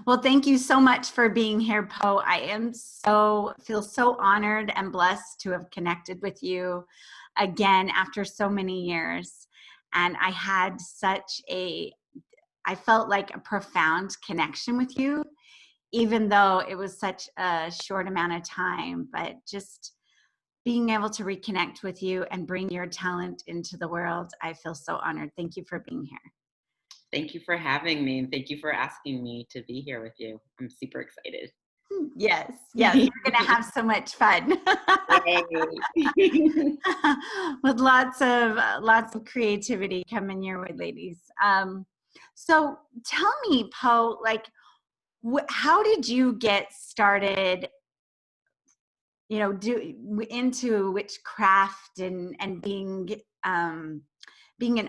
Well, thank you so much for being here, Poe. Feel so honored and blessed to have connected with you again after so many years. And I felt like a profound connection with you, even though it was such a short amount of time, but just being able to reconnect with you and bring your talent into the world, I feel so honored. Thank you for being here. Thank you for having me, and thank you for asking me to be here with you. I'm super excited. Yes, yes, we're going to have so much fun. Yay. With lots of creativity coming your way, ladies. So tell me, Poe, like, how did you get started? Into witchcraft and being an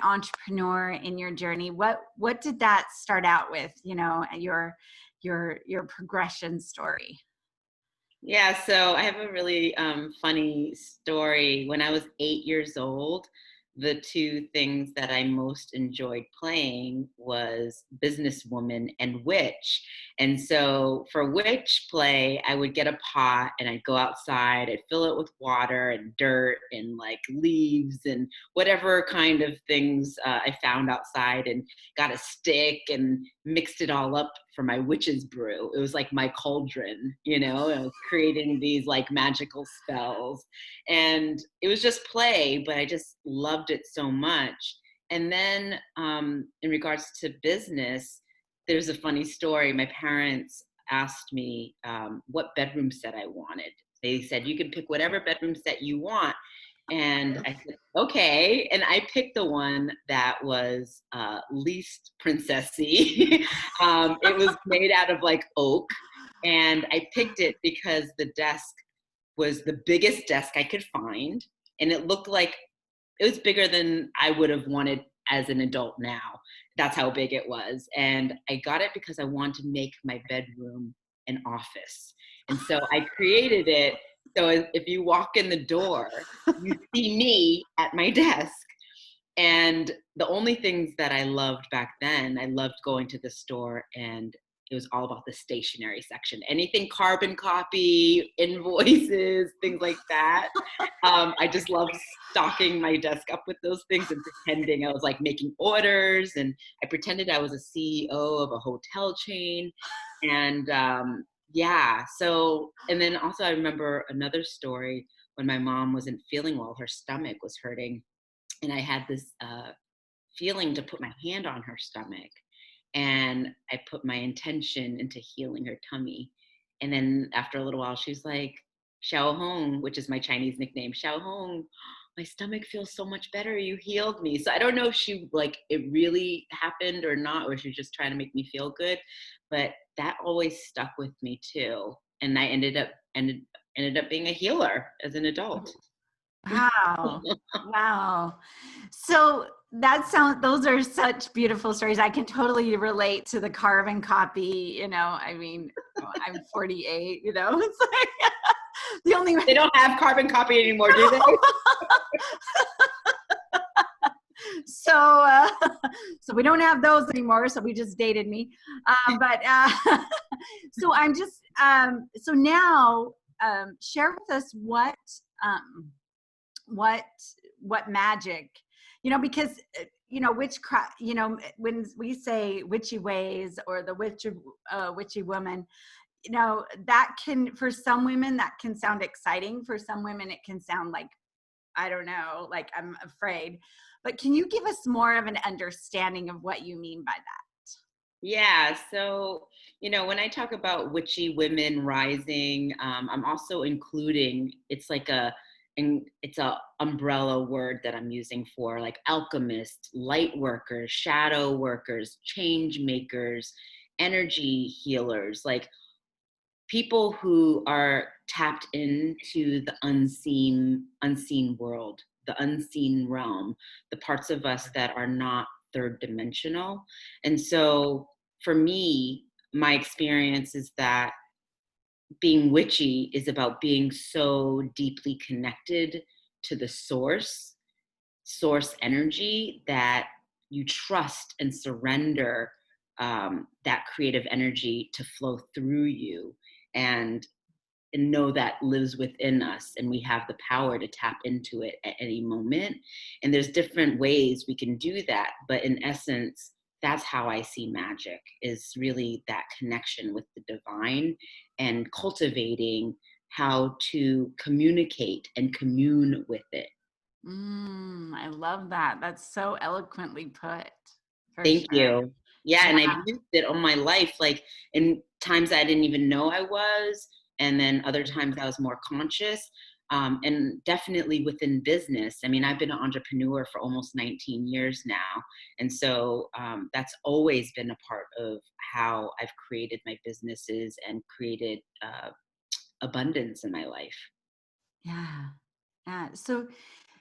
entrepreneur in your journey. What did that start out with? Your progression story. Yeah, so I have a really funny story. When I was 8 years old, the two things that I most enjoyed playing was businesswoman and witch. And so for witch play, I would get a pot and I'd go outside, I'd fill it with water and dirt and like leaves and whatever kind of things I found outside, and got a stick and mixed it all up for my witch's brew. It was like my cauldron, I was creating these like magical spells. And it was just play, but I just loved it so much. And then in regards to business, there's a funny story. My parents asked me what bedroom set I wanted. They said, you can pick whatever bedroom set you want. And I said, okay. And I picked the one that was least princessy. It was made out of like oak. And I picked it because the desk was the biggest desk I could find. And it looked like it was bigger than I would have wanted as an adult now. That's how big it was. And I got it because I wanted to make my bedroom an office. And so I created it. So if you walk in the door, you see me at my desk. And the only things that I loved back then, I loved going to the store, and it was all about the stationery section. Anything carbon copy, invoices, things like that. I just loved stocking my desk up with those things and pretending I was like making orders. And I pretended I was a CEO of a hotel chain. And yeah, so, and then also I remember another story when my mom wasn't feeling well, her stomach was hurting. And I had this feeling to put my hand on her stomach. And I put my intention into healing her tummy. And then after a little while, she's like, Xiao Hong, which is my Chinese nickname, Xiao Hong, my stomach feels so much better. You healed me. So I don't know if she like it really happened or not, or she's just trying to make me feel good. But that always stuck with me too. And I ended up being a healer as an adult. Wow. Wow. So those are such beautiful stories. I can totally relate to the carbon copy, I mean, I'm 48, it's like the only way. They don't have carbon copy anymore, do they? So we don't have those anymore. So we just dated me. But so I'm just, so now share with us what magic, because witchcraft, when we say witchy ways or the witchy woman, that can, for some women that can sound exciting. For some women it can sound like, I don't know, like I'm afraid. But can you give us more of an understanding of what you mean by that? Yeah, so when I talk about witchy women rising, I'm also including, it's a umbrella word that I'm using for like alchemists, light workers, shadow workers, change makers, energy healers, like people who are tapped into the unseen world, the unseen realm, the parts of us that are not third dimensional. And so for me, my experience is that being witchy is about being so deeply connected to the source energy, that you trust and surrender that creative energy to flow through you, and know that lives within us, and we have the power to tap into it at any moment. And there's different ways we can do that, but in essence, that's how I see magic, is really that connection with the divine and cultivating how to communicate and commune with it. I love that. That's so eloquently put, for Thank sure. you. Yeah, Yeah. and I've used it all my life, like in times I didn't even know I was, and then other times I was more conscious. And definitely within business. I mean, I've been an entrepreneur for almost 19 years now. And so that's always been a part of how I've created my businesses and created abundance in my life. Yeah. Yeah. So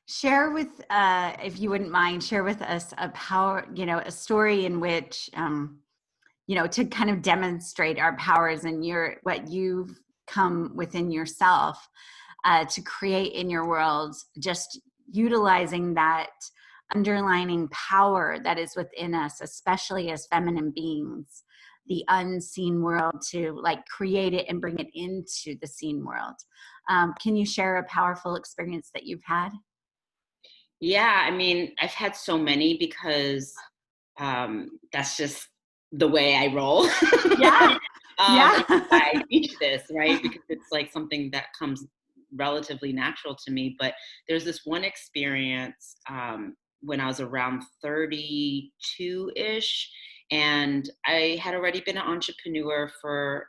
share with, if you wouldn't mind, share with us a power, a story in which, to kind of demonstrate our powers and what you've come within yourself to create in your world, just utilizing that underlining power that is within us, especially as feminine beings, the unseen world, to like create it and bring it into the seen world. Can you share a powerful experience that you've had? Yeah, I mean, I've had so many because that's just the way I roll. Yeah, And yeah. I teach this, right? Because it's like something that comes relatively natural to me. But there's this one experience when I was around 32-ish, and I had already been an entrepreneur for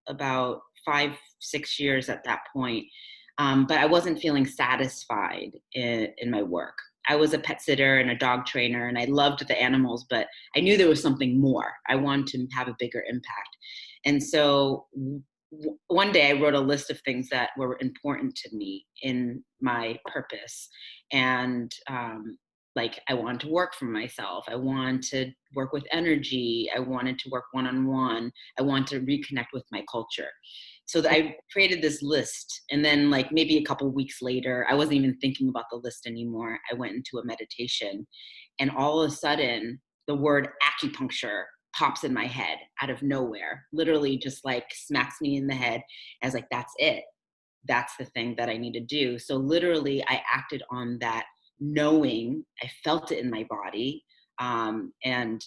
about 5, 6 years at that point. But I wasn't feeling satisfied in my work. I was a pet sitter and a dog trainer, and I loved the animals, but I knew there was something more. I wanted to have a bigger impact. And so one day I wrote a list of things that were important to me in my purpose. And like, I wanted to work for myself. I wanted to work with energy. I wanted to work one-on-one. I wanted to reconnect with my culture. So I created this list, and then like maybe a couple weeks later, I wasn't even thinking about the list anymore. I went into a meditation, and all of a sudden the word acupuncture pops in my head out of nowhere, literally just like smacks me in the head. I was like, that's it. That's the thing that I need to do. So literally I acted on that, knowing, I felt it in my body. And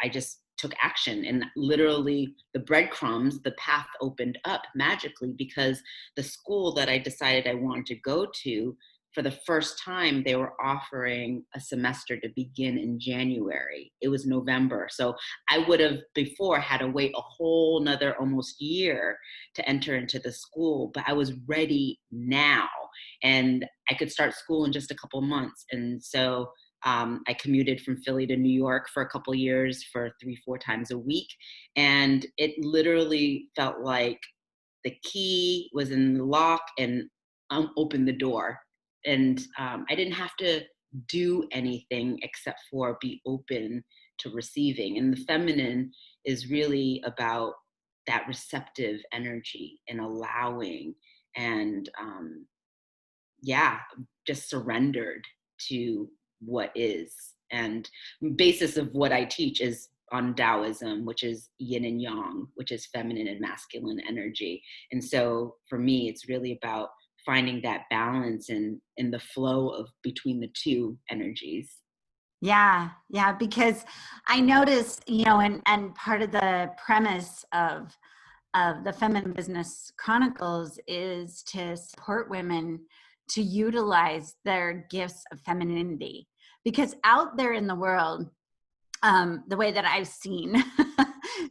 I just took action, and literally the breadcrumbs, the path opened up magically, because the school that I decided I wanted to go to, for the first time, they were offering a semester to begin in January. It was November. So I would have before had to wait a whole nother almost year to enter into the school, but I was ready now, and I could start school in just a couple months. And so I commuted from Philly to New York for a couple years for 3, 4 times a week. And it literally felt like the key was in the lock, and opened the door. And I didn't have to do anything except for be open to receiving. And the feminine is really about that receptive energy and allowing, and yeah, just surrendered to what is. And basis of what I teach is on Taoism, which is yin and yang, which is feminine and masculine energy. And so for me, it's really about finding that balance in the flow of between the two energies. Yeah, yeah, because I noticed, and part of the premise of the Feminine Business Chronicles is to support women to utilize their gifts of femininity. Because out there in the world, the way that I've seen,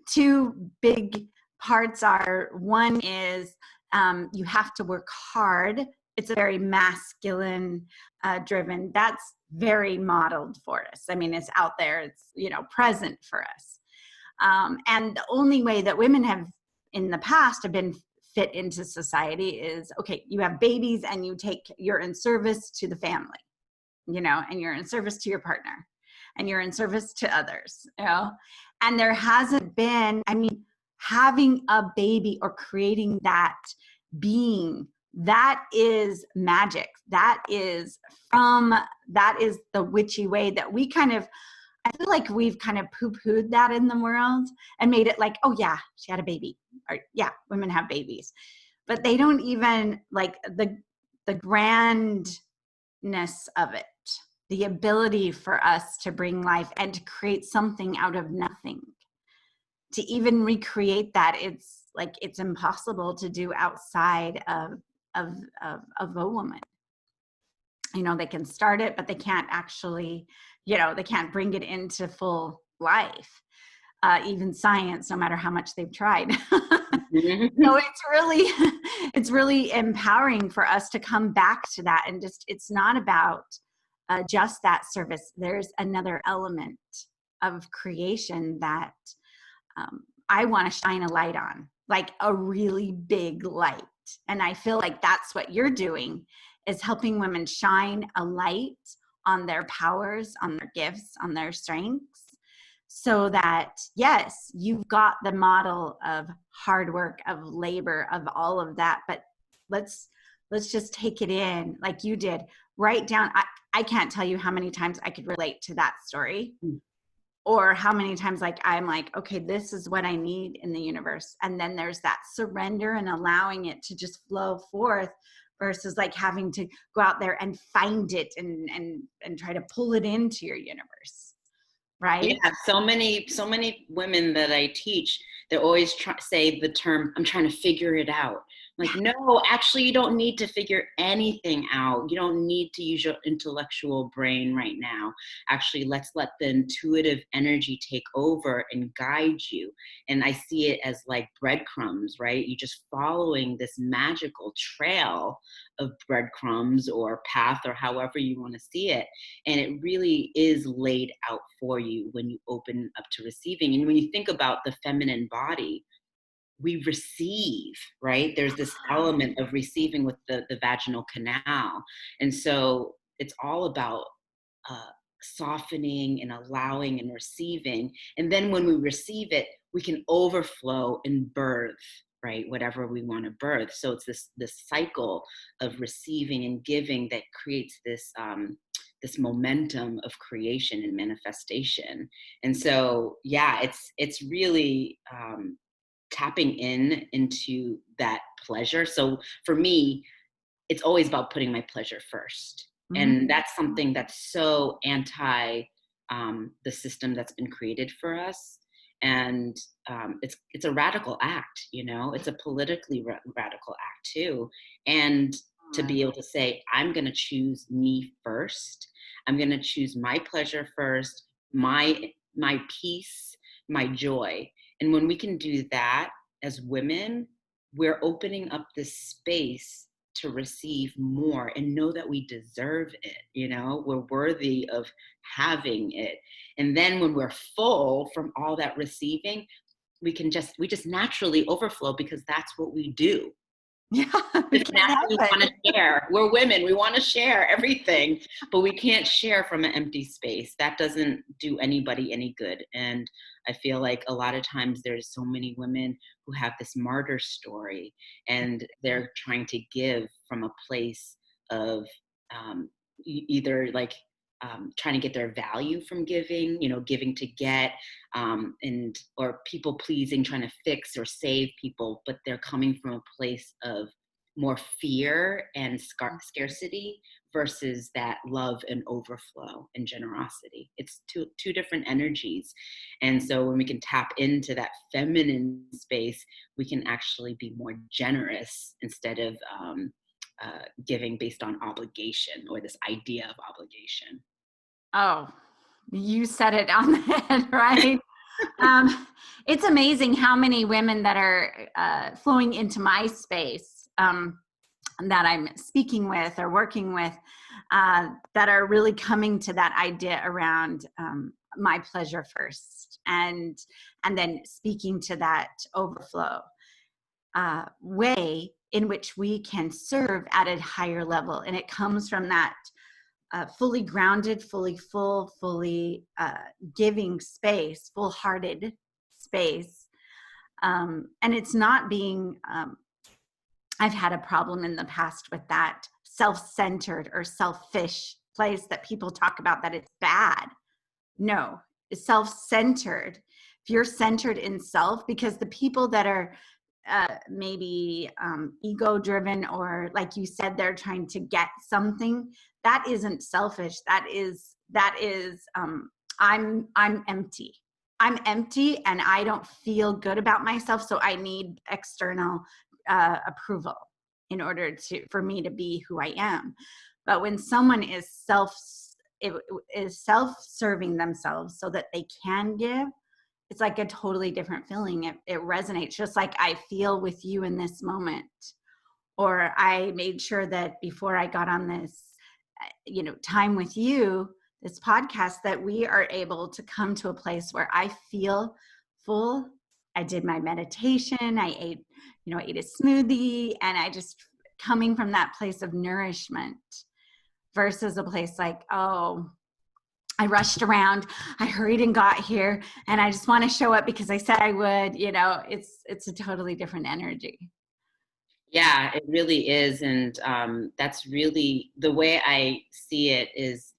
two big parts are, one is you have to work hard. It's a very masculine driven. That's very modeled for us. I mean, it's out there. It's present for us. And the only way that women have in the past have been fit into society is, okay, you have babies and you're in service to the family, and you're in service to your partner, and you're in service to others. And there hasn't been, I mean, having a baby or creating that being, that is magic. That is the witchy way that we kind of, I feel like we've kind of poo-pooed that in the world and made it like, oh yeah, she had a baby, or yeah, women have babies, but they don't even like the grandness of it, the ability for us to bring life and to create something out of nothing. To even recreate that, it's like it's impossible to do outside of a woman. You know, they can start it, but they can't actually, you know, they can't bring it into full life. Even science, no matter how much they've tried. So Mhm. it's really, it's really empowering for us to come back to that, and just, it's not about just that service. There's another element of creation that I want to shine a light on, like a really big light. And I feel like that's what you're doing, is helping women shine a light on their powers, on their gifts, on their strengths, so that, yes, you've got the model of hard work, of labor, of all of that, but let's let's just take it in like you did. Write down, I can't tell you how many times I could relate to that story, or how many times like I'm like, okay, this is what I need in the universe. And then there's that surrender and allowing it to just flow forth, versus like having to go out there and find it and try to pull it into your universe. Yeah, Right? so many women that I teach, they always say the term, I'm trying to figure it out. Like, no, actually, you don't need to figure anything out. You don't need to use your intellectual brain right now. Actually, let's let the intuitive energy take over and guide you. And I see it as like breadcrumbs, right? You just following this magical trail of breadcrumbs or path, or however you want to see it, and it really is laid out for you when you open up to receiving. And when you think about the feminine body, we receive, right? There's this element of receiving with the vaginal canal. And so it's all about uh, softening and allowing and receiving. And then when we receive it, we can overflow and birth, right? Whatever we want to birth. So it's this cycle of receiving and giving that creates this momentum of creation and manifestation. And so, yeah, it's really tapping into that pleasure. So for me, it's always about putting my pleasure first. And Mhm. that's something that's so anti the system that's been created for us. And it's a radical act, you know, it's a politically radical act too. And to be able to say, I'm going to choose me first. I'm going to choose my pleasure first, my peace, my joy. And when we can do that as women, we're opening up this space to receive more and know that we deserve it. You know, we're worthy of having it. And then when we're full from all that receiving, we just naturally overflow, because that's what we do. Yeah, we Just can't help naturally want it. to share. We're women. We want to share everything, but we can't share from an empty space. That doesn't do anybody any good. And I feel like a lot of times there's so many women who have this martyr story, and they're trying to give from a place of um, either like trying to get their value from giving, you know, giving to get, and or people pleasing, trying to fix or save people, but they're coming from a place of more fear and scarcity versus that love and overflow and generosity. It's two different energies. And so when we can tap into that feminine space, we can actually be more generous instead of giving based on obligation, or this idea of obligation. Oh, you said it on the head, right? Um, it's amazing how many women that are flowing into my space, that I'm speaking with or working with, that are really coming to that idea around my pleasure first, and then speaking to that overflow way in which we can serve at a higher level. And it comes from that fully grounded, fully full, fully giving space, full hearted space. And it's not being, I've had a problem in the past with that self centered or selfish place that people talk about, that it's bad. No, self-centered, if you're centered in self, because the people that are maybe ego driven, or like you said, they're trying to get something, that isn't selfish. I'm empty. I'm empty and I don't feel good about myself. So I need external approval in order for me to be who I am. But when someone is self-serving themselves so that they can give, it's like a totally different feeling. It resonates, just like I feel with you in this moment. Or I made sure that before I got on this, time with you, this podcast, that we are able to come to a place where I feel full. I did my meditation. I ate a smoothie, and I just coming from that place of nourishment versus a place like, oh, I rushed around, I hurried and got here, and I just want to show up because I said I would. It's a totally different energy. Yeah, it really is. And that's really the way I see it is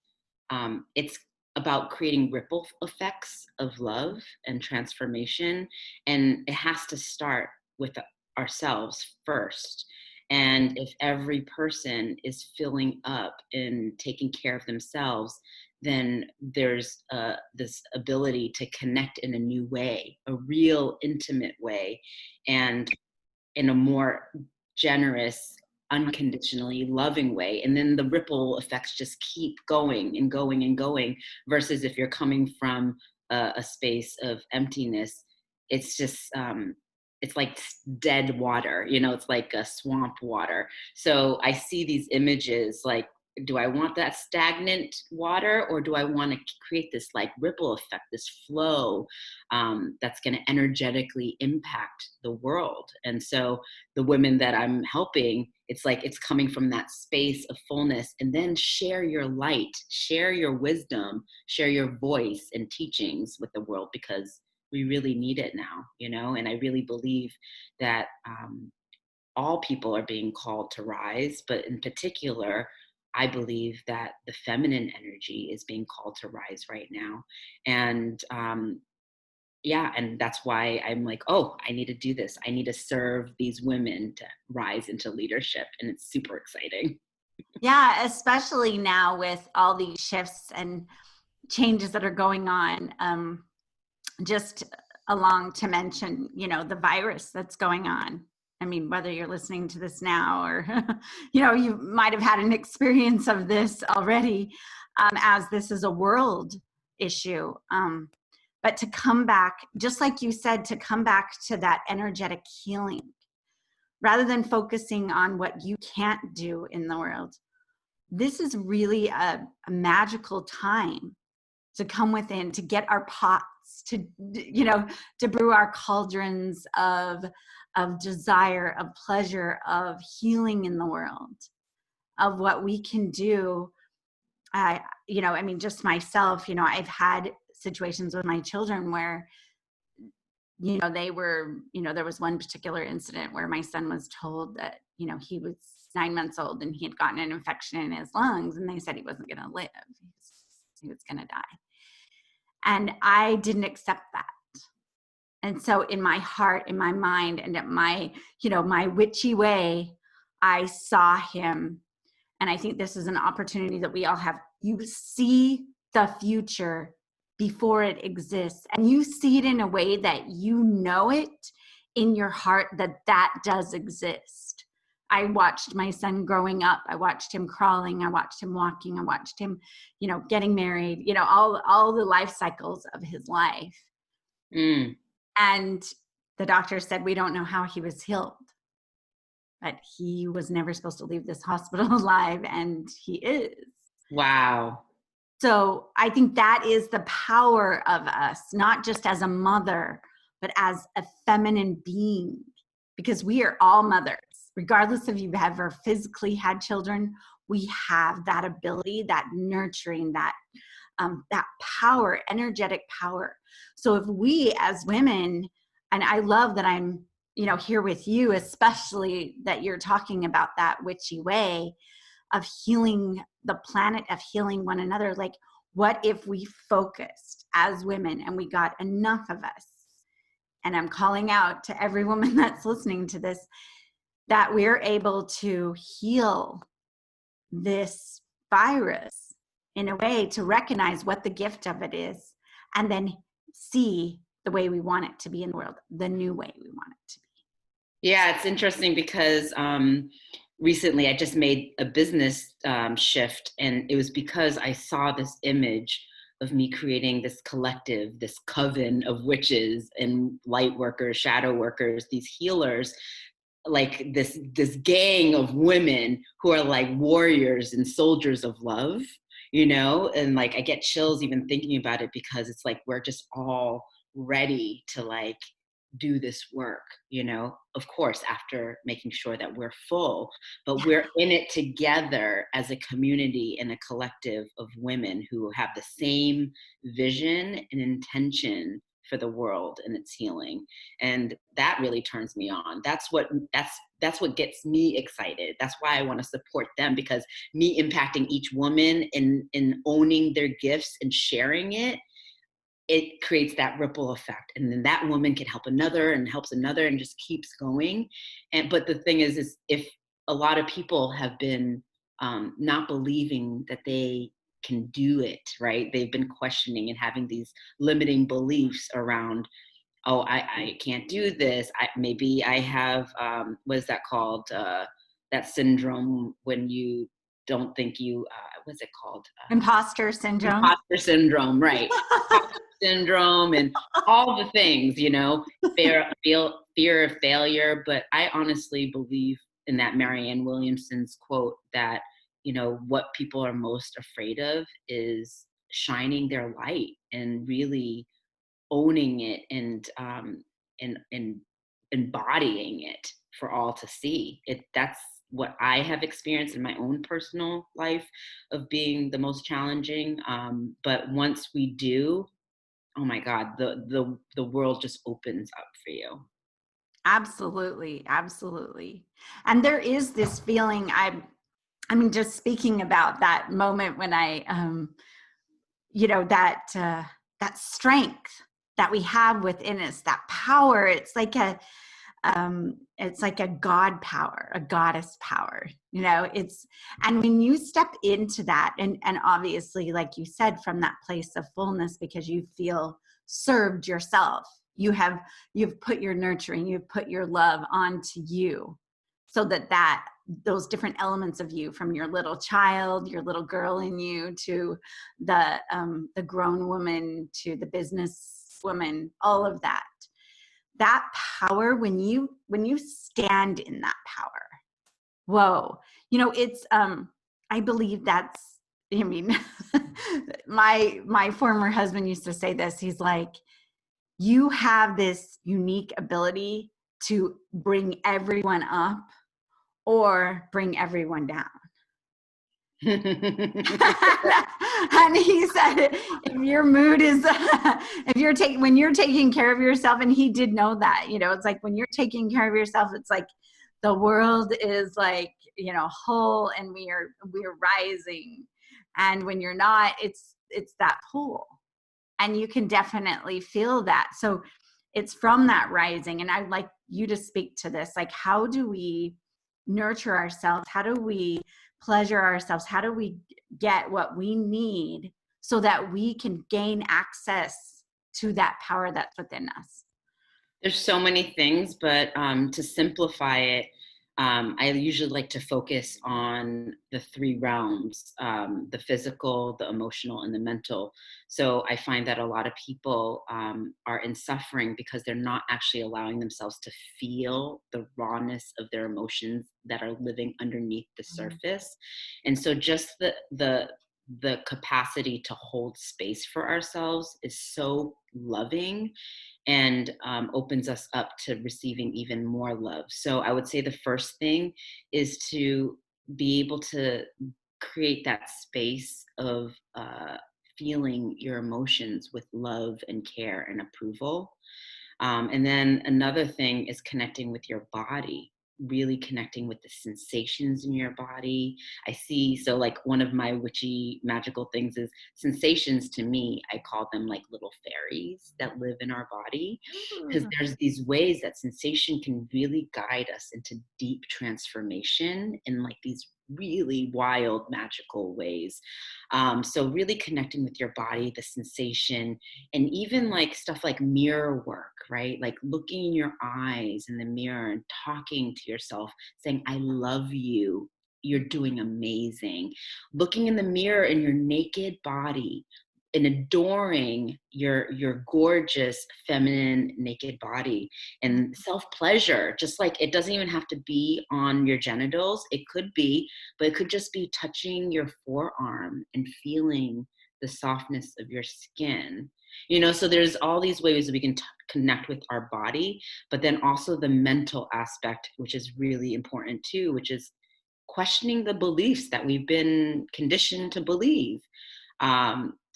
it's about creating ripple effects of love and transformation. And it has to start with ourselves first. And if every person is filling up and taking care of themselves, then there's this ability to connect in a new way, a real intimate way, and in a more generous, unconditionally loving way. And then the ripple effects just keep going and going and going. Versus if you're coming from a space of emptiness, it's just, it's like dead water, it's like a swamp water. So I see these images like, do I want that stagnant water, or do I want to create this like ripple effect, this flow that's going to energetically impact the world? And so the women that I'm helping, it's like it's coming from that space of fullness. And then share your light, share your wisdom, share your voice and teachings with the world, because we really need it now, and I really believe that all people are being called to rise, but in particular, I believe that the feminine energy is being called to rise right now. And yeah, and that's why I'm like, oh, I need to do this. I need to serve these women to rise into leadership. And it's super exciting. Yeah, especially now with all these shifts and changes that are going on. Just along to mention, the virus that's going on. I mean, whether you're listening to this now or, you might have had an experience of this already, as this is a world issue. But to come back, just like you said, to come back to that energetic healing, rather than focusing on what you can't do in the world. This is really a magical time to come within, to get our pots, to brew our cauldrons of desire, of pleasure, of healing in the world, of what we can do. Just myself, I've had situations with my children where, they were, there was one particular incident where my son was told that, he was 9 months old and he had gotten an infection in his lungs, and they said he wasn't going to live. He was going to die. And I didn't accept that. And so in my heart, in my mind, and at my, my witchy way, I saw him. And I think this is an opportunity that we all have. You see the future before it exists, and you see it in a way that it in your heart that does exist. I watched my son growing up. I watched him crawling. I watched him walking. I watched him, getting married, all the life cycles of his life. Mm. And the doctor said, we don't know how he was healed, but he was never supposed to leave this hospital alive, and he is. Wow. So I think that is the power of us, not just as a mother, but as a feminine being, because we are all mothers. Regardless if you've ever physically had children, we have that ability, that nurturing, that power, energetic power. So if we as women, and I love that I'm, here with you, especially that you're talking about that witchy way of healing the planet, of healing one another. Like, What if we focused as women and we got enough of us? And I'm calling out to every woman that's listening to this, that we're able to heal this virus in a way to recognize what the gift of it is, and then see the way we want it to be in the world, the new way we want it to be. Yeah, it's interesting because recently I just made a business shift, and it was because I saw this image of me creating this collective, this coven of witches and light workers, shadow workers, these healers, like this gang of women who are like warriors and soldiers of love, and like I get chills even thinking about it, because it's like we're just all ready to like do this work, of course, after making sure that we're full, but we're in it together as a community and a collective of women who have the same vision and intention for the world and its healing. And that really turns me on. That's what gets me excited. That's why I want to support them, because me impacting each woman and owning their gifts and sharing it creates that ripple effect, and then that woman can help another and helps another and just keeps going. But the thing is if a lot of people have been not believing that they can do it, right? They've been questioning and having these limiting beliefs around, oh, I can't do this. Maybe I have, what is that called? That syndrome when you don't think you, what's it called? Imposter syndrome. Imposter syndrome, right? Syndrome and all the things, fear of failure. But I honestly believe in that Marianne Williamson's quote that, what people are most afraid of is shining their light and really owning it and embodying it for all to see. That's what I have experienced in my own personal life of being the most challenging. But once we do, oh my God, the world just opens up for you. Absolutely, absolutely. And there is this feeling, I mean, just speaking about that moment when that strength that we have within us, that power, it's like a God power, a goddess power, and when you step into that, and obviously, like you said, from that place of fullness, because you feel served yourself, you've put your nurturing, you've put your love onto you, so that those different elements of you, from your little child, your little girl in you, to the grown woman, to the business woman, all of that power, when you stand in that power, whoa, it's I believe that's, I mean, my former husband used to say this. He's like, you have this unique ability to bring everyone up or bring everyone down. And he said, if your mood is, when you're taking care of yourself, and he did know that, it's like when you're taking care of yourself, it's like the world is like, whole, and we're rising. And when you're not, it's that pull, and you can definitely feel that. So it's from that rising. And I'd like you to speak to this, like, how do we nurture ourselves? How do we pleasure ourselves? How do we get what we need so that we can gain access to that power that's within us? There's so many things, but to simplify it, I usually like to focus on the three realms, the physical, the emotional, and the mental. So I find that a lot of people are in suffering because they're not actually allowing themselves to feel the rawness of their emotions that are living underneath the surface. And so just the capacity to hold space for ourselves is so loving, and opens us up to receiving even more love. So I would say the first thing is to be able to create that space of feeling your emotions with love and care and approval. And then another thing is connecting with your body. really connecting with the sensations in your body. I see, so like one of my witchy magical things is sensations. To me, I call them like little fairies that live in our body, because Ooh. there's these ways that sensation can really guide us into deep transformation in like these really wild magical ways. So really connecting with your body, the sensation, and even like stuff like mirror work, right? Like looking in your eyes in the mirror and talking to yourself, saying, I love you. You're doing amazing. Looking in the mirror in your naked body and adoring your gorgeous feminine naked body, and self-pleasure. Just like, it doesn't even have to be on your genitals, it could be, but it could just be touching your forearm and feeling the softness of your skin. So there's all these ways that we can connect with our body, but then also the mental aspect, which is really important too, which is questioning the beliefs that we've been conditioned to believe.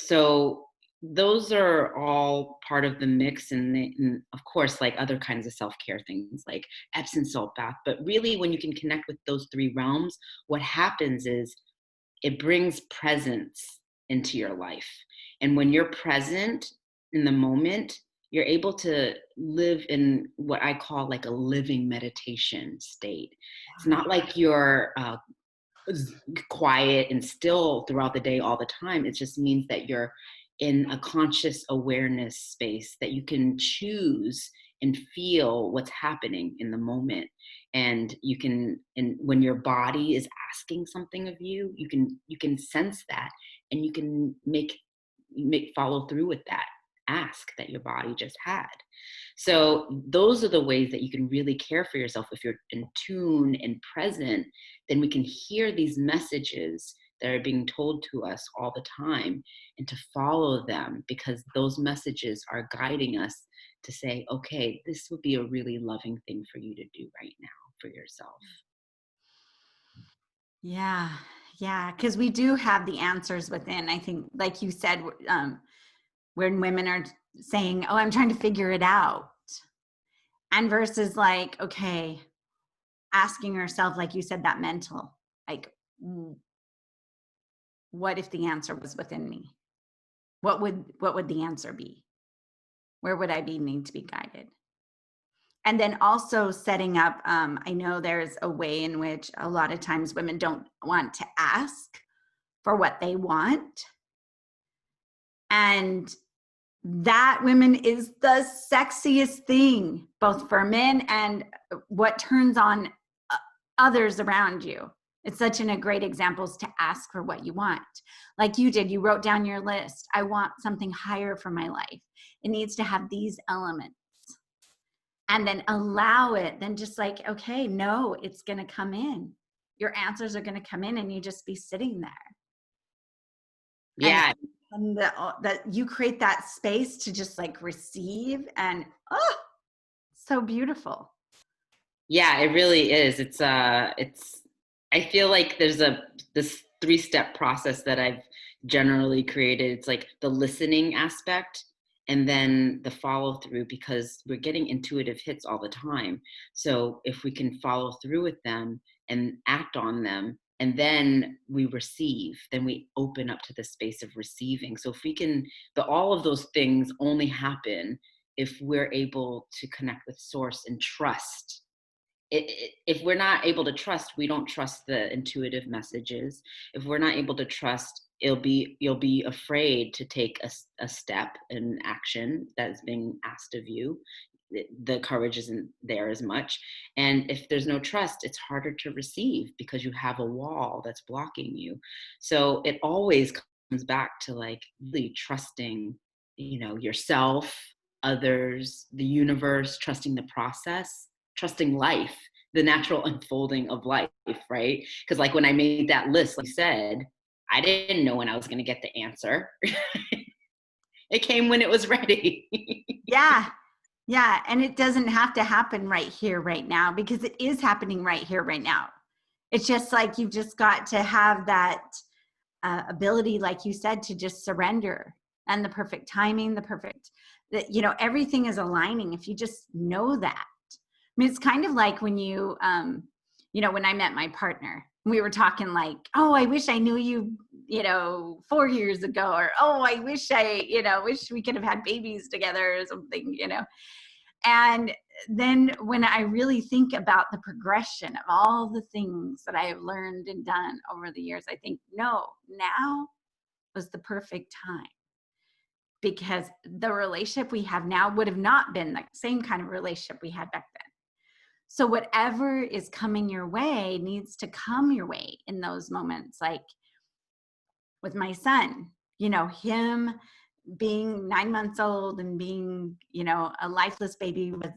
So those are all part of the mix, and of course, like other kinds of self-care things like Epsom salt bath. But really, when you can connect with those three realms, what happens is it brings presence into your life. And when you're present in the moment, you're able to live in what I call like a living meditation state. It's not like you're quiet and still throughout the day all the time. It just means that you're in a conscious awareness space that you can choose and feel what's happening in the moment. And you can, and when your body is asking something of you, you can sense that, and you can make follow through with that ask that your body just had. So those are the ways that you can really care for yourself. If you're in tune and present, then we can hear these messages that are being told to us all the time, and to follow them, because those messages are guiding us to say, okay, this would be a really loving thing for you to do right now for yourself. Yeah, yeah, because we do have the answers within. I think, like you said, when women are saying, "Oh, I'm trying to figure it out," and versus like, okay, asking herself, like you said, that mental, like, what if the answer was within me? What would the answer be? Where would I be need to be guided? And then also setting up, I know there's a way in which a lot of times women don't want to ask for what they want. And that, women, is the sexiest thing, both for men and what turns on others around you. It's such a great example is to ask for what you want. Like you did, you wrote down your list. I want something higher for my life. It needs to have these elements. And then allow it, then just like, okay, no, it's going to come in. Your answers are going to come in, and you just be sitting there. And Yeah. that you create that space to just like receive, and oh, so beautiful. Yeah, it really is. I feel like there's this three-step process that I've generally created. It's like the listening aspect, and then the follow through, because we're getting intuitive hits all the time. So if we can follow through with them and act on them, and then we receive, then we open up to the space of receiving. So if we can, but all of those things only happen if we're able to connect with source and trust. If we're not able to trust, we don't trust the intuitive messages. If we're not able to trust, you'll be afraid to take a step in action that's being asked of you. The courage isn't there as much. And if there's no trust, it's harder to receive because you have a wall that's blocking you. So it always comes back to like really trusting, yourself, others, the universe, trusting the process, trusting life, the natural unfolding of life, right? Because like when I made that list, like you said, I didn't know when I was going to get the answer. It came when it was ready. Yeah. Yeah. And it doesn't have to happen right here, right now, because it is happening right here, right now. It's just like, you've just got to have that ability, like you said, to just surrender, and the perfect timing, that, everything is aligning. If you just know that, mean, it's kind of like when when I met my partner, we were talking like, oh, I wish I knew you, 4 years ago, or, oh, I wish wish we could have had babies together or something, And then when I really think about the progression of all the things that I have learned and done over the years, I think, no, now was the perfect time, because the relationship we have now would have not been the same kind of relationship we had back then. So whatever is coming your way needs to come your way in those moments. Like with my son, him being 9 months old and being, a lifeless baby with,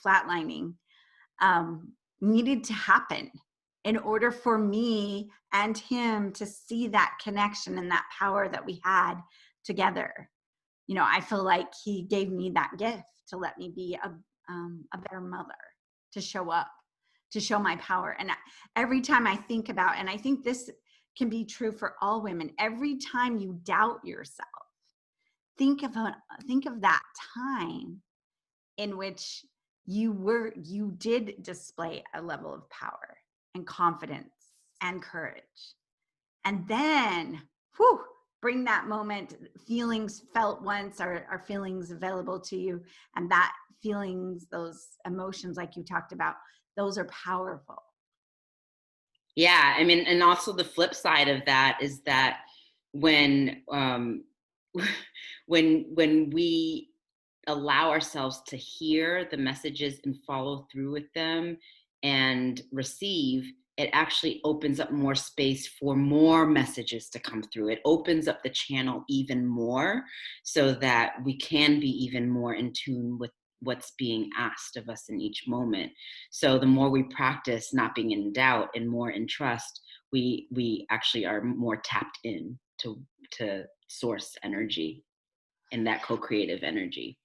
flatlining, needed to happen in order for me and him to see that connection and that power that we had together. I feel like he gave me that gift to let me be a better mother, to show up, to show my power. And every time I think about, and I think this can be true for all women, every time you doubt yourself, think of that time in which you did display a level of power and confidence and courage. And then, bring that moment, feelings felt once are feelings available to you. And that feelings, those emotions like you talked about, those are powerful. Yeah, I mean, and also the flip side of that is that when when we allow ourselves to hear the messages and follow through with them and receive, it actually opens up more space for more messages to come through. It opens up the channel even more so that we can be even more in tune with what's being asked of us in each moment. So the more we practice not being in doubt and more in trust, we actually are more tapped in to source energy and that co-creative energy.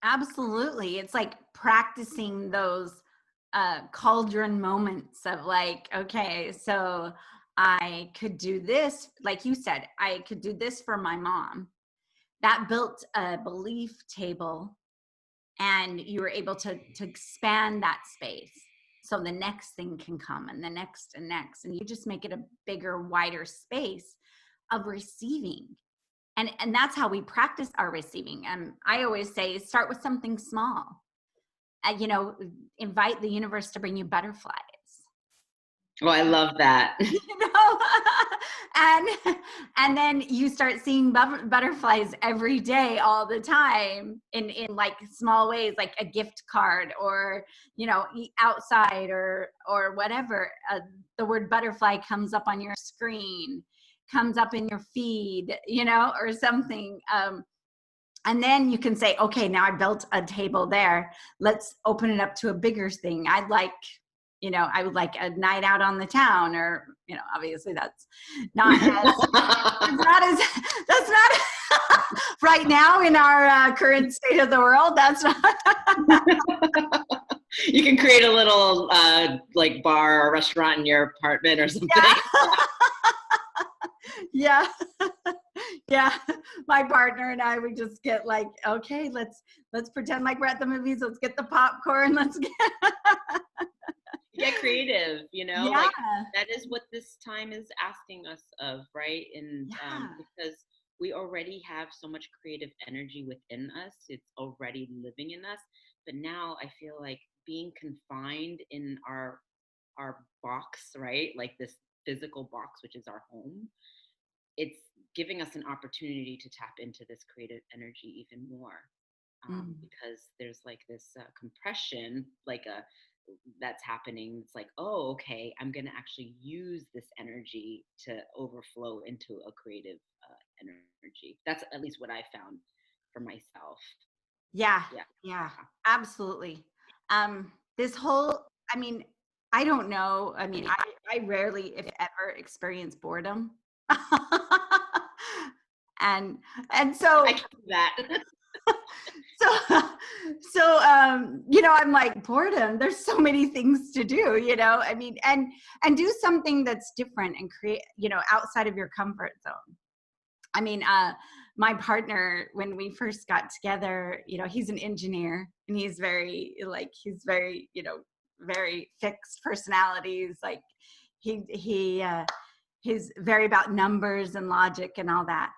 Absolutely. It's like practicing those cauldron moments of like, okay, so I could do this, like you said, I could do this for my mom. That built a belief table, and you were able to expand that space. So the next thing can come, and the next and next, and you just make it a bigger, wider space of receiving. And that's how we practice our receiving. I always say, start with something small. Invite the universe to bring you butterflies. Oh, I love that. And then you start seeing butterflies every day, all the time, in like small ways, like a gift card, or outside, or whatever. The word butterfly comes up on your screen, comes up in your feed, or something. And then you can say, okay, now I built a table there. Let's open it up to a bigger thing. I would like a night out on the town, or, obviously that's not that's not right now in our current state of the world. That's not. You can create a little like bar or restaurant in your apartment or something. Yeah. Yeah. My partner and I would just get like, okay, let's pretend like we're at the movies. Let's get the popcorn. Let's get creative, Yeah. like that is what this time is asking us of, right? And because we already have so much creative energy within us, it's already living in us. But now I feel like being confined in our box, right? Like this physical box, which is our home, it's giving us an opportunity to tap into this creative energy even more. Because there's like this compression, that's happening. It's like, oh, okay, I'm going to actually use this energy to overflow into a creative energy. That's at least what I found for myself. Yeah, absolutely. This whole, I don't know. I rarely, if ever, experience boredom. and so I can do that. I'm like, boredom, there's so many things to do, and do something that's different and create, outside of your comfort zone. my partner, when we first got together, he's an engineer, and he's very, very fixed personalities. Like he's very about numbers and logic and all that.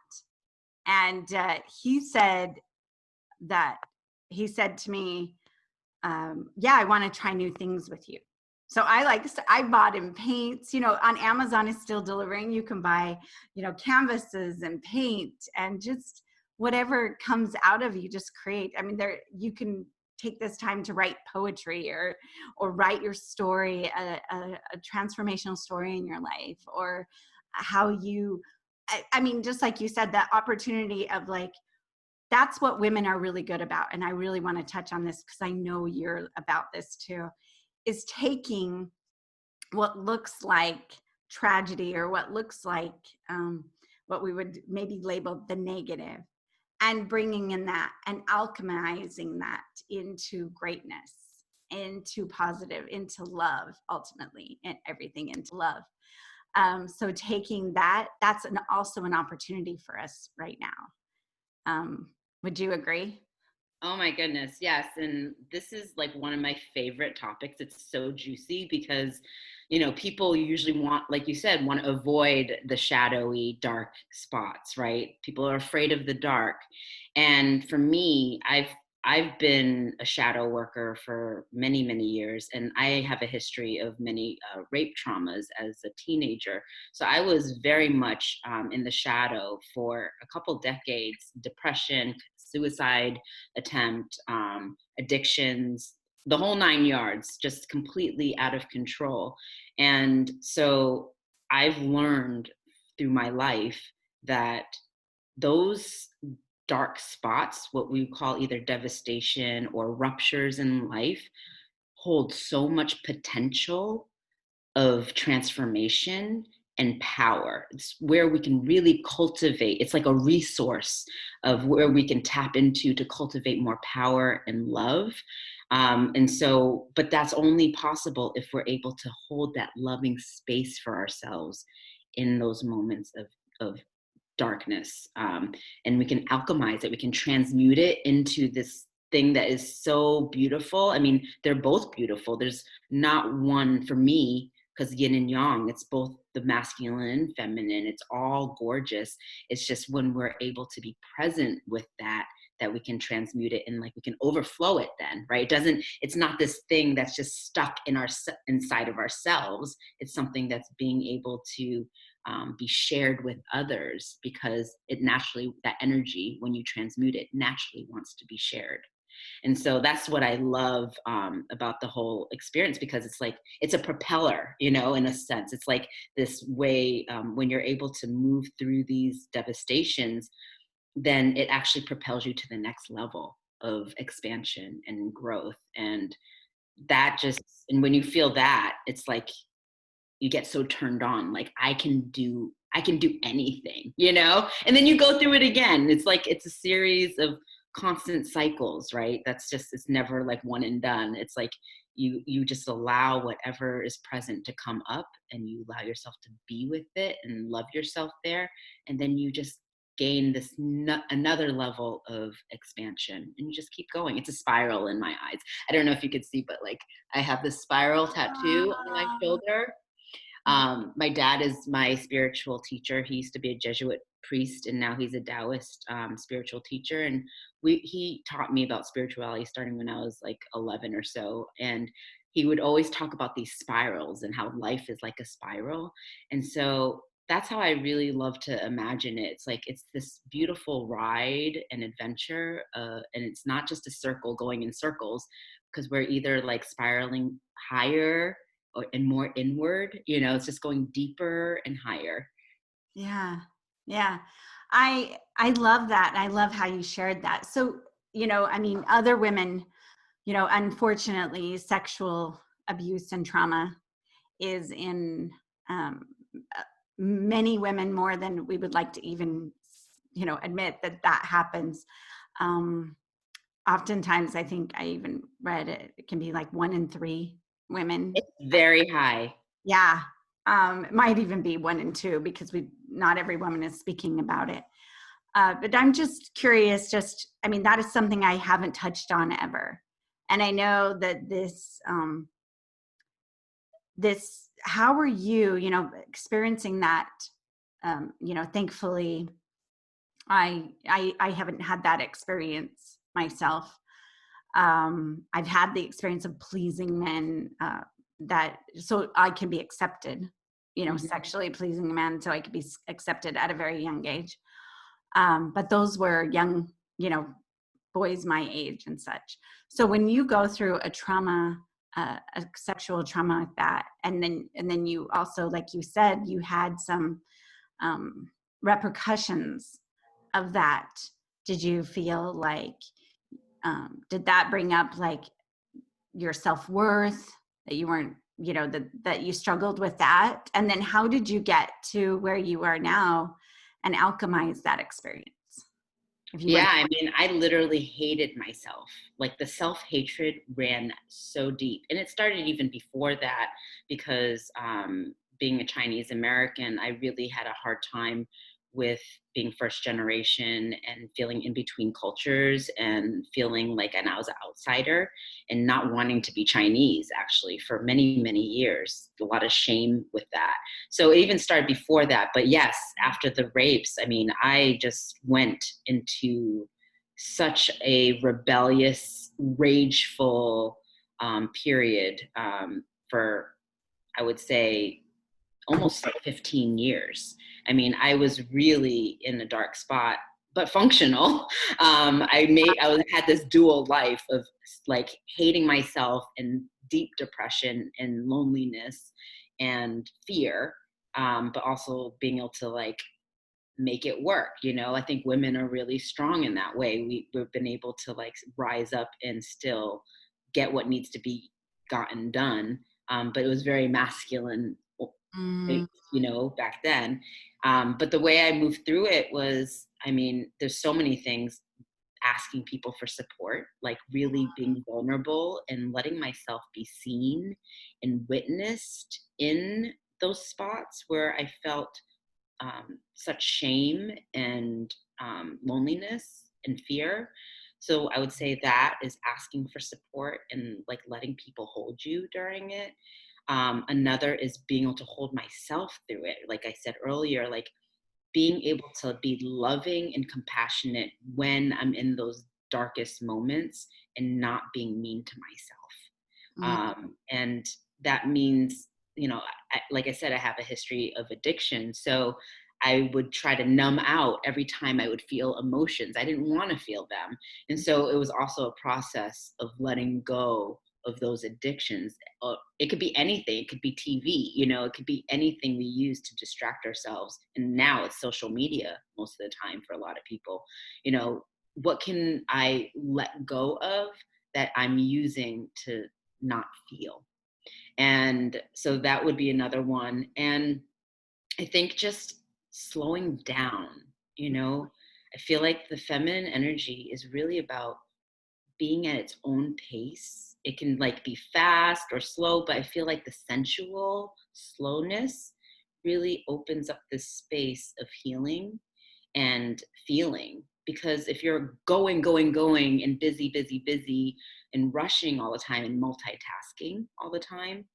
And that he said to me, yeah, I want to try new things with you. So I bought him paints, on Amazon is still delivering. You can buy, canvases and paint, and just whatever comes out of you, just create. I mean, you can take this time to write poetry, or write your story, a transformational story in your life, or how I mean, just like you said, that opportunity of like, that's what women are really good about. And I really want to touch on this because I know you're about this too, is taking what looks like tragedy, or what looks like what we would maybe label the negative, and bringing in that and alchemizing that into greatness, into positive, into love, ultimately, and everything into love. So taking that's also an opportunity for us right now. Would you agree? Oh my goodness, yes. And this is like one of my favorite topics. It's so juicy because, people usually want, like you said, want to avoid the shadowy, dark spots, right? People are afraid of the dark. And for me, I've been a shadow worker for many, many years, and I have a history of many rape traumas as a teenager. So I was very much in the shadow for a couple decades: depression, suicide attempt, addictions, the whole 9 yards, just completely out of control. And so I've learned through my life that those dark spots, what we call either devastation or ruptures in life, hold so much potential of transformation and power. It's where we can really cultivate. It's like a resource of where we can tap into to cultivate more power and love. But that's only possible if we're able to hold that loving space for ourselves in those moments of darkness. And we can alchemize it. We can transmute it into this thing that is so beautiful. I mean, they're both beautiful. There's not one, for me, because yin and yang, it's both the masculine and feminine. It's all gorgeous. It's just when we're able to be present with that we can transmute it, and like we can overflow it then, right? It's not this thing that's just stuck inside of ourselves. It's something that's being able to be shared with others, because that energy, when you transmute it, naturally wants to be shared. And so that's what I love about the whole experience, because it's like, it's a propeller, in a sense. It's like this way, when you're able to move through these devastations, then it actually propels you to the next level of expansion and growth. And and when you feel that, it's like you get so turned on, like I can do anything, and then you go through it again. It's like, it's a series of constant cycles, right? It's never like one and done. It's like you just allow whatever is present to come up, and you allow yourself to be with it and love yourself there. And then you just gain this another level of expansion, and you just keep going. It's a spiral in my eyes. I don't know if you could see, but like, I have this spiral tattoo on my shoulder. My dad is my spiritual teacher. He used to be a Jesuit priest, and now he's a Taoist spiritual teacher. And he taught me about spirituality starting when I was like 11 or so. And he would always talk about these spirals and how life is like a spiral. And so that's how I really love to imagine it. It's like, it's this beautiful ride and adventure. And it's not just a circle going in circles, because we're either like spiraling higher and more inward. It's just going deeper and higher. Yeah. Yeah. I love that. I love how you shared that. So, I mean, other women, unfortunately, sexual abuse and trauma is in many women, more than we would like to even, admit that happens. Oftentimes, I think I even read it can be like 1 in 3 women. It's very high. Yeah. It might even be 1 in 2, because not every woman is speaking about it. But I'm just curious, I mean, that is something I haven't touched on ever. And I know that how are you, experiencing that? Thankfully, I haven't had that experience myself. I've had the experience of pleasing men, so I can be accepted, sexually pleasing men, so I could be accepted at a very young age. But those were young, boys my age and such. So when you go through a trauma, a sexual trauma like that, and then you also, like you said, you had some repercussions of that. Did you feel like, did that bring up like your self-worth, that you weren't, that you struggled with that? And then how did you get to where you are now and alchemize that experience? If you Yeah, went, I mean, I literally hated myself. Like the self-hatred ran so deep. And it started even before that because being a Chinese American, I really had a hard time with being first generation and feeling in between cultures and feeling like I was an outsider and not wanting to be Chinese actually for many, many years. A lot of shame with that. So it even started before that. But yes, after the rapes, I mean, I just went into such a rebellious, rageful period for, I would say, almost 15 years. I mean, I was really in a dark spot, but functional. Had this dual life of like hating myself and deep depression and loneliness and fear, but also being able to like make it work. I think women are really strong in that way. We've been able to like rise up and still get what needs to be gotten done. But it was very masculine, mm, back then. But the way I moved through it was, I mean, there's so many things: asking people for support, like really being vulnerable and letting myself be seen and witnessed in those spots where I felt such shame and loneliness and fear. So I would say that is asking for support and like letting people hold you during it. Another is being able to hold myself through it. Like I said earlier, like being able to be loving and compassionate when I'm in those darkest moments and not being mean to mm, myself. And that means, like I said, I have a history of addiction. So I would try to numb out every time I would feel emotions. I didn't want to feel them. And so it was also a process of letting go of those addictions. It could be anything. It could be TV, it could be anything we use to distract ourselves. And now it's social media most of the time for a lot of people. What can I let go of that I'm using to not feel? And so that would be another one. And I think just slowing down, I feel like the feminine energy is really about being at its own pace. It can like be fast or slow, but I feel like the sensual slowness really opens up this space of healing and feeling. Because if you're going and busy, busy, busy and rushing all the time and multitasking all the time,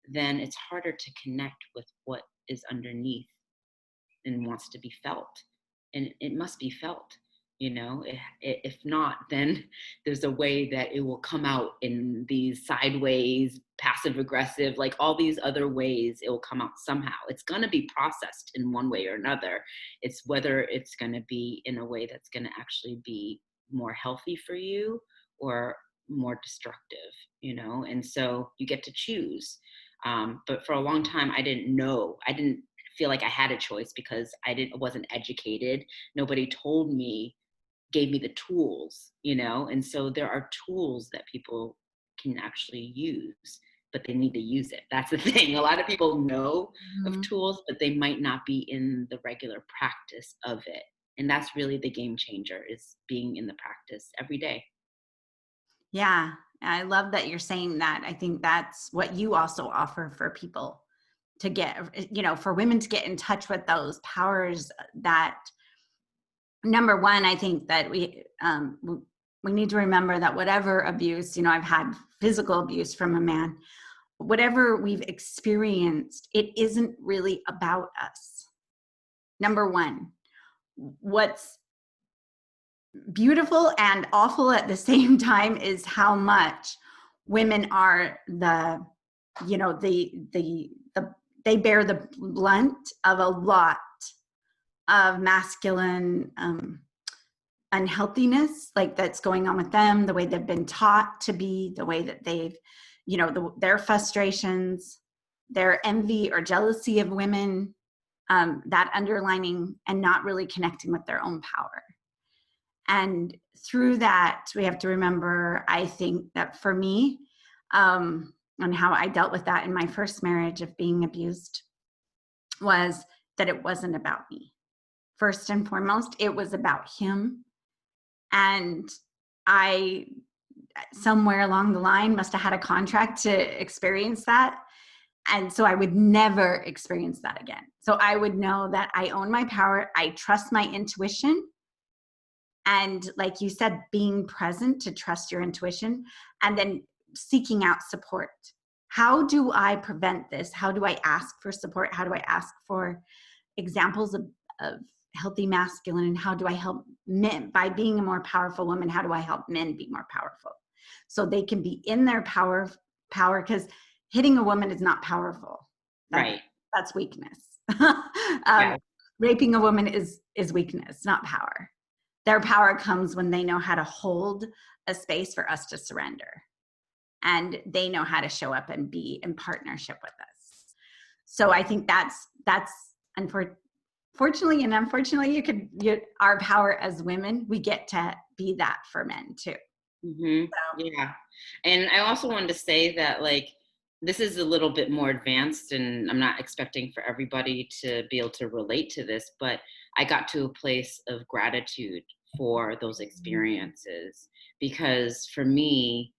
then it's harder to connect with what is underneath and wants to be felt. And it must be felt, if not, then there's a way that it will come out in these sideways, passive aggressive, like all these other ways it will come out somehow. It's going to be processed in one way or another. It's whether it's going to be in a way that's going to actually be more healthy for you or more destructive, and so you get to choose. But for a long time, I didn't feel like I had a choice because wasn't educated. Nobody told me, gave me the tools, and so there are tools that people can actually use, but they need to use it. That's the thing. A lot of people know of mm. tools, but they might not be in the regular practice of it. And that's really the game changer, is being in the practice every day. Yeah, I love that you're saying that. I think that's what you also offer for people to get, for women to get in touch with those powers that number one, I think that we need to remember that whatever abuse, I've had physical abuse from a man, whatever we've experienced, it isn't really about us. Number one, what's beautiful and awful at the same time is how much women are they bear the blunt of a lot of masculine unhealthiness, like that's going on with them, the way they've been taught to be, the way that they've, their frustrations, their envy or jealousy of women, that underlining and not really connecting with their own power. And through that, we have to remember, I think that for me, and how I dealt with that in my first marriage of being abused, was that it wasn't about me. First and foremost, it was about him. And I, somewhere along the line, must have had a contract to experience that. And so I would never experience that again. So I would know that I own my power. I trust my intuition. And like you said, being present to trust your intuition, and then seeking out support. How do I prevent this? How do I ask for support? How do I ask for examples of healthy masculine? And how do I help men by being a more powerful woman? How do I help men be more powerful so they can be in their power? Because hitting a woman is not powerful. Right. That's weakness. Yeah. Raping a woman is weakness, not power. Their power comes when they know how to hold a space for us to surrender. And they know how to show up and be in partnership with us. So I think that's fortunately and unfortunately, our power as women, we get to be that for men too. Mm-hmm. So. Yeah. And I also wanted to say that, like, this is a little bit more advanced, and I'm not expecting for everybody to be able to relate to this, but I got to a place of gratitude for those experiences, because for me,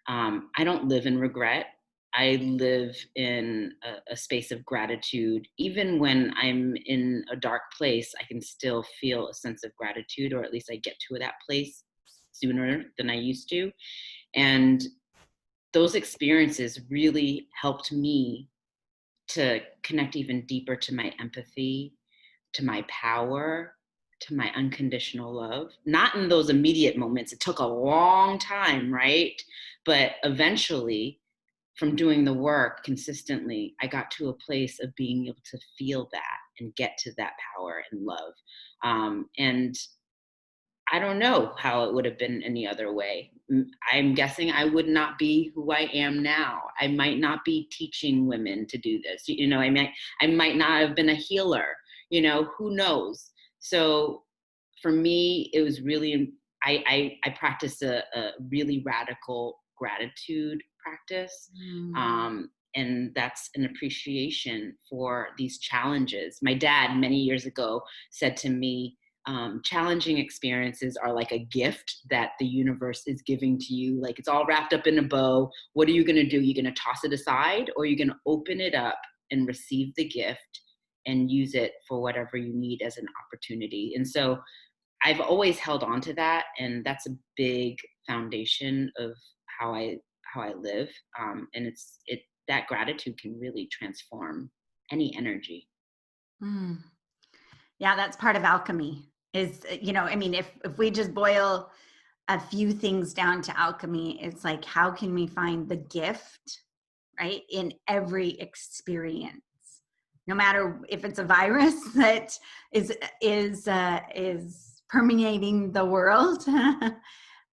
I don't live in regret. I live in a space of gratitude. Even when I'm in a dark place, I can still feel a sense of gratitude, or at least I get to that place sooner than I used to. And those experiences really helped me to connect even deeper to my empathy, to my power, to my unconditional love. Not in those immediate moments. It took a long time, right? But eventually, from doing the work consistently, I got to a place of being able to feel that and get to that power and love. And I don't know how it would have been any other way. I'm guessing I would not be who I am now. I might not be teaching women to do this. I might not have been a healer. Who knows? So for me, it was really, I practiced a really radical gratitude practice. And that's an appreciation for these challenges. My dad, many years ago, said to me, challenging experiences are like a gift that the universe is giving to you. Like, it's all wrapped up in a bow. What are you going to do? You're going to toss it aside, or you're going to open it up and receive the gift and use it for whatever you need as an opportunity. And so I've always held on to that, and that's a big foundation of how I live. And that gratitude can really transform any energy. Yeah, that's part of alchemy. If we just boil a few things down to alchemy, it's like, how can we find the gift, right, in every experience? No matter if it's a virus that is permeating the world,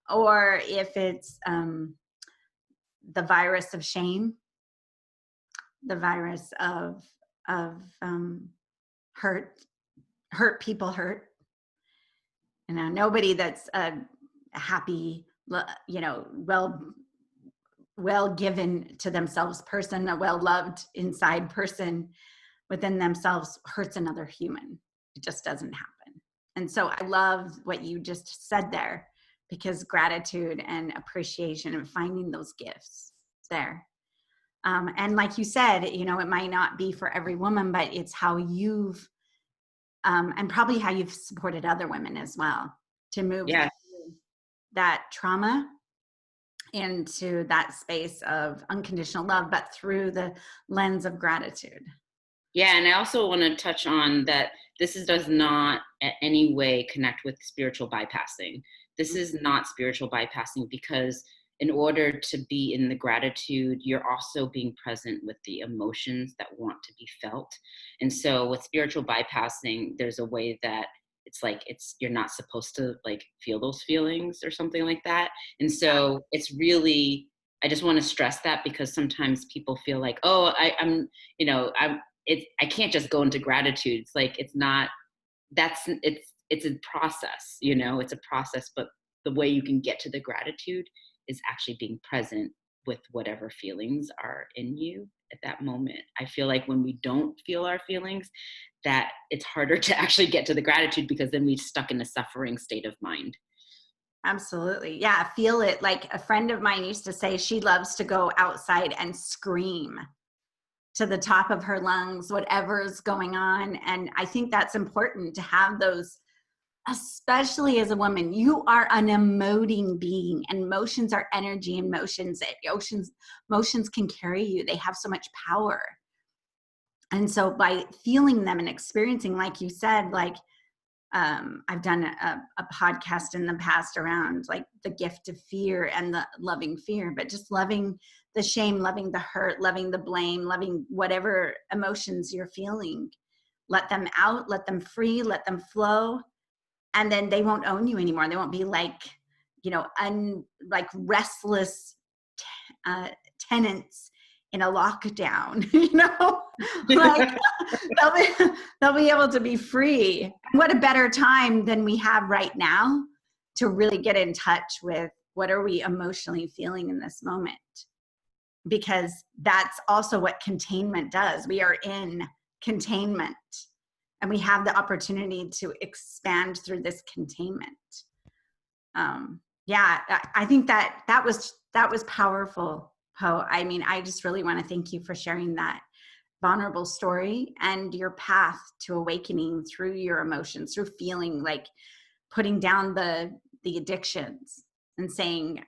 or if it's the virus of shame, the virus of hurt people hurt. Nobody that's a happy, well given to themselves person, a well loved inside person within themselves hurts another human. It just doesn't happen. And so I love what you just said there, because gratitude and appreciation and finding those gifts there. And like you said, it might not be for every woman, but it's how you've and probably how you've supported other women as well to move Yes. through that trauma into that space of unconditional love, but through the lens of gratitude. Yeah, and I also want to touch on that does not in any way connect with spiritual bypassing. This is not spiritual bypassing, because in order to be in the gratitude, you're also being present with the emotions that want to be felt. And so with spiritual bypassing, there's a way that it's like you're not supposed to like feel those feelings or something like that. And so it's really, I just want to stress that, because sometimes people feel like, oh, I'm, you know, I can't just go into gratitude. It's like, it's not, it's a process, you know, it's a process, but the way you can get to the gratitude is actually being present with whatever feelings are in you at that moment. I feel like when we don't feel our feelings, that it's harder to actually get to the gratitude, because then we're stuck in a suffering state of mind. Absolutely. Yeah. Feel it. Like a friend of mine used to say she loves to go outside and scream to the top of her lungs, whatever's going on. And I think that's important to have those, especially as a woman. You are an emoting being, and emotions are energy, and emotions can carry you. They have so much power. And so by feeling them and experiencing, like you said, like, I've done a podcast in the past around like the gift of fear and the loving fear, but just loving the shame, loving the hurt, loving the blame, loving whatever emotions you're feeling. Let them out, let them free, let them flow. And then they won't own you anymore. They won't be like, you know, like restless tenants in a lockdown, you know, like they'll be able to be free. What a better time than we have right now to really get in touch with what are we emotionally feeling in this moment, because that's also what containment does. We are in containment, and we have the opportunity to expand through this containment. Yeah, I think that was powerful, Poe. I mean, I just really want to thank you for sharing that vulnerable story and your path to awakening through your emotions, through feeling, like putting down the addictions and saying,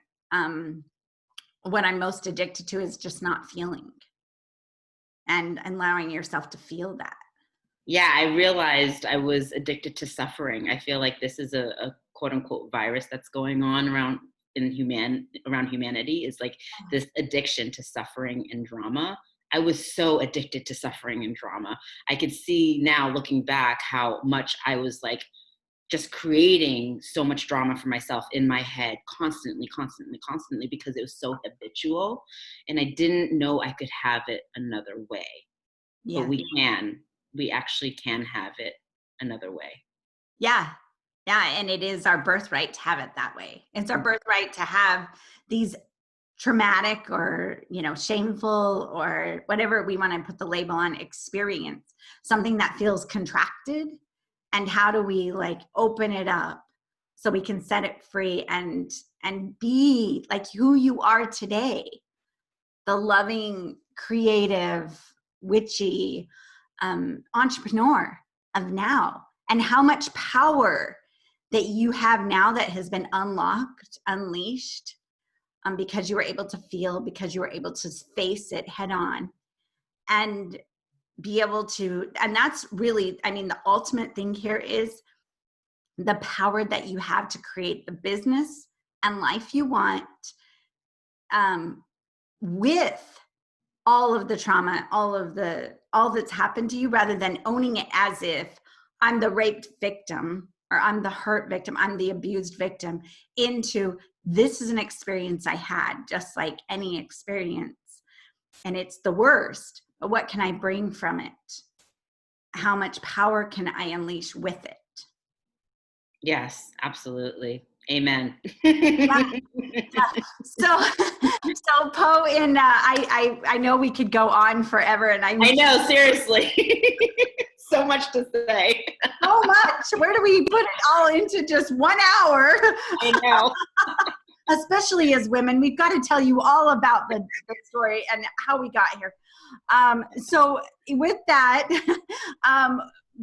what I'm most addicted to is just not feeling, and allowing yourself to feel that. Yeah, I realized I was addicted to suffering. I feel like this is a quote unquote virus that's going on around humanity, is like this addiction to suffering and drama. I was so addicted to suffering and drama. I could see now, looking back, how much I was like just creating so much drama for myself in my head constantly, because it was so habitual, and I didn't know I could have it another way. Yeah. But we actually can have it another way. Yeah. Yeah. And it is our birthright to have it that way. It's our birthright to have these traumatic or, you know, shameful or whatever we want to put the label on experience, something that feels contracted. And how do we like open it up so we can set it free and be like who you are today, the loving, creative, witchy entrepreneur of now, and how much power that you have now that has been unlocked, unleashed, because you were able to feel, because you were able to face it head on and be able to, and that's really, I mean, the ultimate thing here is the power that you have to create the business and life you want, with all of the trauma, all that's happened to you, rather than owning it as if I'm the raped victim or I'm the hurt victim, I'm the abused victim, into this is an experience I had just like any experience, and it's the worst, but what can I bring from it? How much power can I unleash with it? Yes, absolutely. Amen. Yeah. So Poe, and I know we could go on forever, and I know, seriously. So much to say. So much. Where do we put it all into just 1 hour? I know. Especially as women, we've got to tell you all about the story and how we got here. So with that,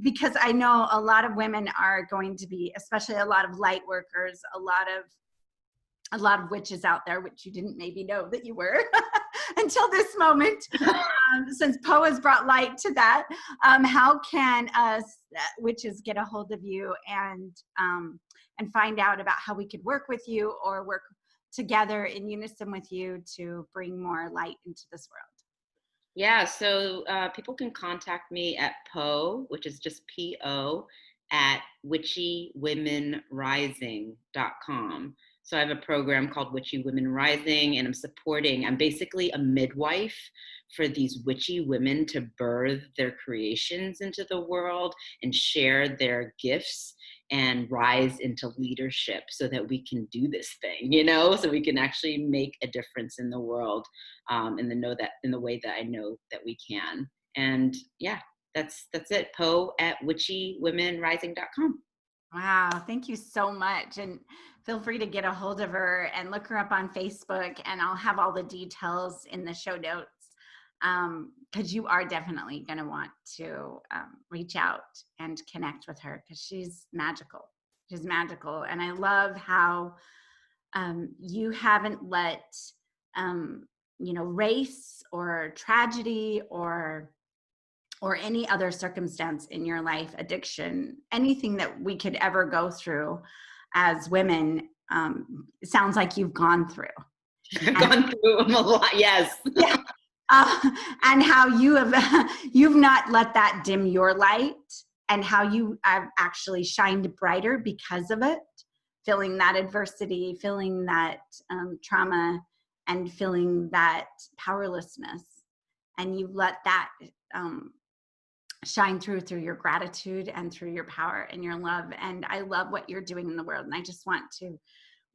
because I know a lot of women are going to be, especially a lot of light workers, a lot of witches out there, which you didn't maybe know that you were until this moment. Since Poe has brought light to that, how can us witches get a hold of you and find out about how we could work with you or work together in unison with you to bring more light into this world? Yeah, so people can contact me at Poe, which is just P-O, at witchywomenrising.com. So I have a program called Witchy Women Rising, and I'm basically a midwife for these witchy women to birth their creations into the world and share their gifts and rise into leadership so that we can do this thing, so we can actually make a difference in the world, in the way that I know that we can. And yeah, that's it. Poe at witchywomenrising.com. Wow, thank you so much. And feel free to get a hold of her and look her up on Facebook, and I'll have all the details in the show notes. Because you are definitely going to want to reach out and connect with her, because she's magical. She's magical. And I love how you haven't let, race or tragedy or any other circumstance in your life, addiction, anything that we could ever go through as women, it sounds like you've gone through. I've gone through them a lot, yes. Yeah. And how you've not let that dim your light, and how you have actually shined brighter because of it, feeling that adversity, feeling that trauma, and feeling that powerlessness. And you let that shine through your gratitude and through your power and your love. And I love what you're doing in the world. And I just want to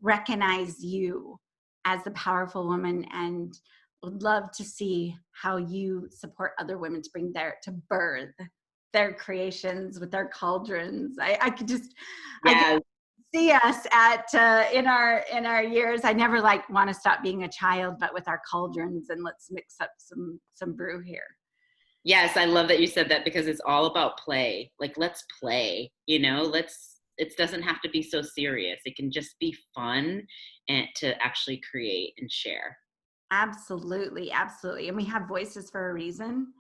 recognize you as a powerful woman, and would love to see how you support other women to birth their creations with their cauldrons. I could just, Yeah. I could see us in our years. I never want to stop being a child, but with our cauldrons, and let's mix up some brew here. Yes, I love that you said that, because it's all about play. Let's play, it doesn't have to be so serious. It can just be fun and to actually create and share. Absolutely. Absolutely. And we have voices for a reason,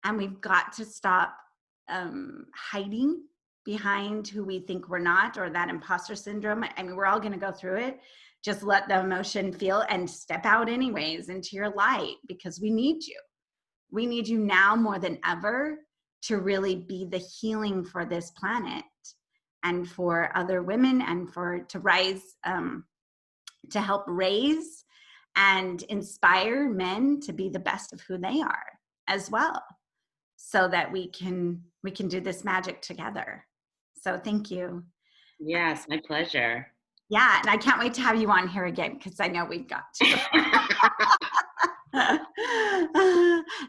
and we've got to stop hiding behind who we think we're not, or that imposter syndrome. I mean, we're all going to go through it. Just let the emotion feel and step out anyways into your light, because we need you. We need you now more than ever to really be the healing for this planet and for other women, and to rise, to help raise and inspire men to be the best of who they are as well, so that we can do this magic together. So thank you. Yes, my pleasure. Yeah, and I can't wait to have you on here again, because I know we've got to.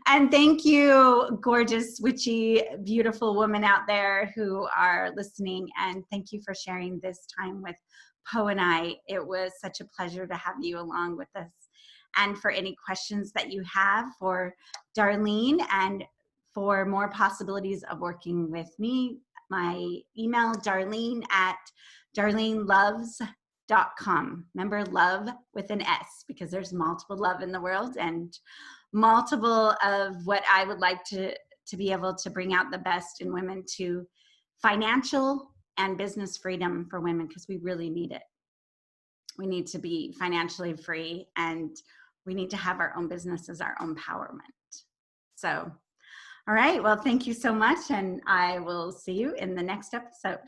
And thank you, gorgeous, witchy, beautiful woman out there who are listening. And thank you for sharing this time with Poe and I. It was such a pleasure to have you along with us. And for any questions that you have for Darlene, and for more possibilities of working with me, my email, Darlene at darleneloves.com. Remember, love with an S, because there's multiple love in the world, and multiple of what I would like to be able to bring out the best in women, to financial and business freedom for women, because we really need it. We need to be financially free, and we need to have our own businesses, our own empowerment. So, all right. Well, thank you so much, and I will see you in the next episode.